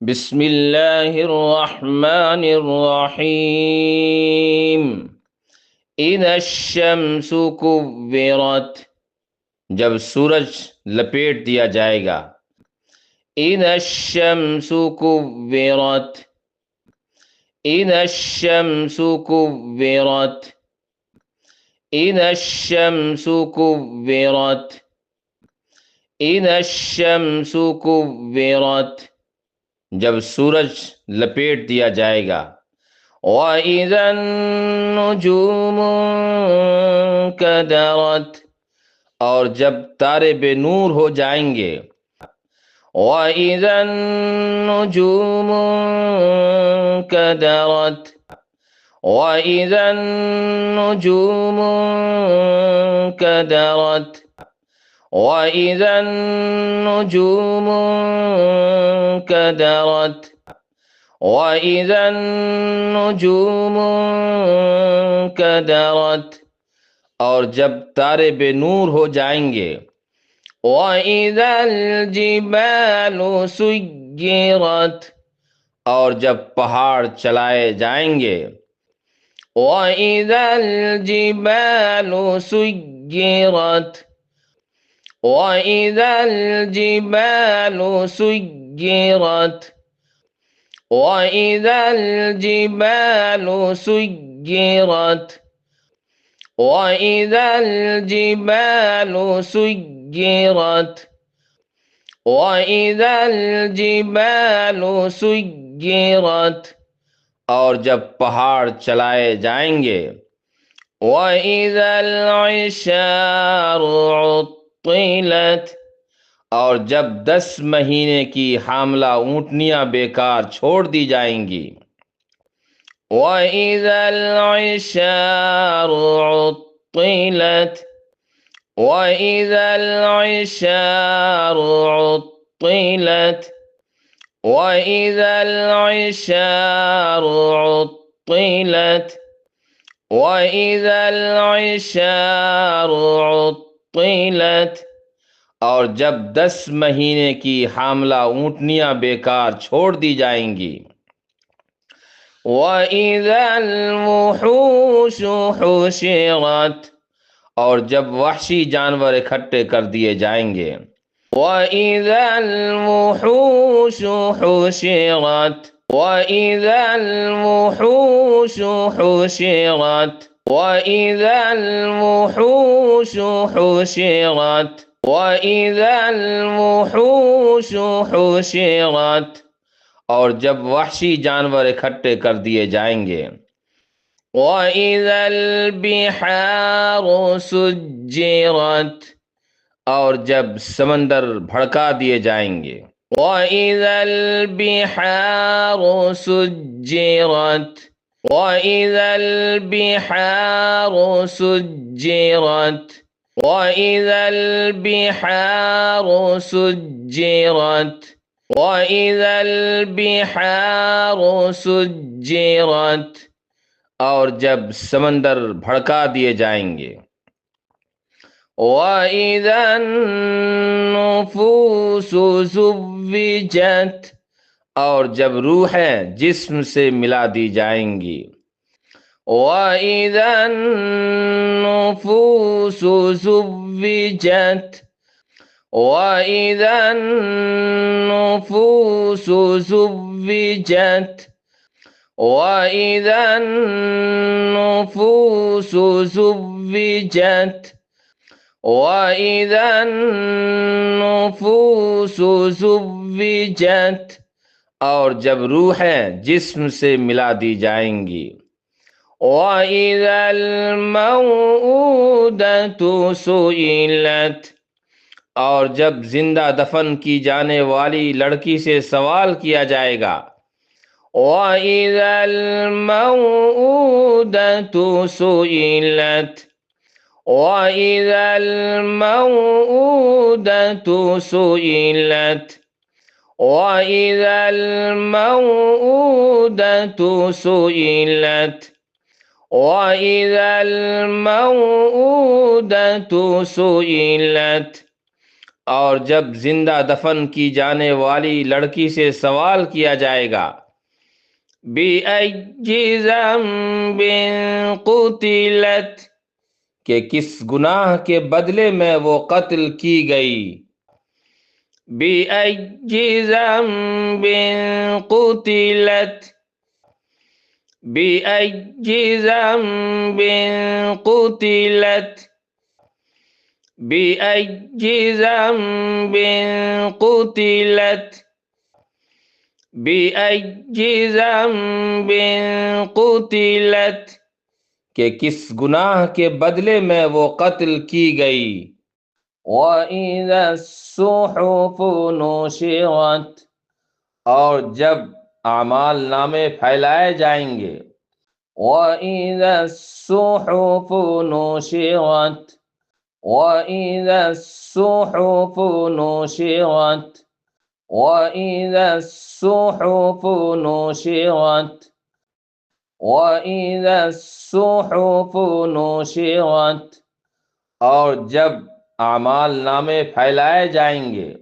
बिस्मिल्लाहिर्रहमानिर्रहीम। इदश्शम्सु कुव्विरत, जब सूरज लपेट दिया जाएगा। इदश्शम्सु कुव्विरत, इदश्शम्सु कुव्विरत, इदश्शम्सु कुव्विरत, इदश्शम्सु कुव्विरत, जब सूरज लपेट दिया जाएगा। वइज़न नुजूमु कदरत, और जब तारे बेनूर हो जाएंगे। वइज़न नुजूमु कदरत, वइज़न नुजूमु कदरत, वइज़न नुजूमु कदरत, वइज़न नुजूमु कदरत, और जब तारे बेनूर हो जाएंगे। वइज़ल जिबालु सुय्यिरत, और जब पहाड़ चलाए जाएंगे। वइज़ल जिबालु सुय्यिरत, वइज़ल जिबालु सुय्यिरत, वइज़ल जिबालु सुय्यिरत, वइज़ल जिबालु सुय्यिरत, वइज़ल जिबालु सुय्यिरत, और जब पहाड़ चलाए जाएंगे। वइज़ल इशारु उत्तिलत, और जब 10 महीने की हामला ऊँटनियाँ बेकार छोड़ दी जाएंगी। वइज़ल इशारु उत्तिलत, वइज़ल इशारु उत्तिलत, वइज़ल इशारु उत्तिलत, वइज़ल इशारु उत्तिलत, और जब 10 महीने की हामला ऊँटनियाँ बेकार छोड़ दी जाएंगी। वइज़ल वुहूशु हुशिरत, और जब वहशी जानवर इकट्ठे कर दिए जाएंगे। वइज़ल वुहूशु हुशिरत, वइज़ल वुहूशु हुशिरत, वइज़ल वुहूशु हुशिरत, वइज़ल वुहूशु हुशिरत, और जब वहशी जानवर इकट्ठे कर दिए जाएंगे। वइज़ल बिहारु सुज्जिरत, और जब समंदर भड़का दिए जाएंगे। वइज़ल बिहारु सुज्जिरत, वइज़ल बिहारु सुज्जिरत, वइज़ल बिहारु सुज्जिरत, वइज़ल बिहारु सुज्जिरत, और जब समंदर भड़का दिए जाएंगे। वइज़न नुफूसु ज़ुव्विजत, और जब रूहें जिस्म से मिला दी जाएंगी। वइज़न नुफूसु ज़ुव्विजत, वइज़न नुफूसु ज़ुव्विजत, वइज़न नुफूसु ज़ुव्विजत, वइज़न नुफूसु ज़ुव्विजत, और जब रूहें जिस्म से मिला दी जाएंगी। वइज़ल मौऊदतु सुइलत, और जब जिंदा दफन की जाने वाली लड़की से सवाल किया जाएगा। वइज़ल मौऊदतु सुइलत, वइज़ल मौऊदतु सुइलत, वइज़ल मौऊदतु सुइलत, वइज़ल मौऊदतु सुइलत, और जब जिंदा दफन की जाने वाली लड़की से सवाल किया जाएगा, बिअय्यि ज़ंबिन क़ुतिलत, कि किस गुनाह के बदले में वो कत्ल की गई। बिअय्यि ज़ंबिन क़ुतिलत, बिअय्यि ज़ंबिन क़ुतिलत, बिअय्यि ज़ंबिन क़ुतिलत, बिअय्यि ज़ंबिन क़ुतिलत, कि किस गुनाह के बदले में वो कत्ल की गई। वइज़ा सुहुफ़ु नुशिरत, और जब आमाल नामे फैलाए जाएंगे। वइज़ा सुहुफ़ु नुशिरत, वइज़ा सुहुफ़ु नुशिरत, वइज़ा सुहुफ़ु नुशिरत, वइज़ा सुहुफ़ु नुशिरत, और जब आमाल नामे फैलाए जाएंगे।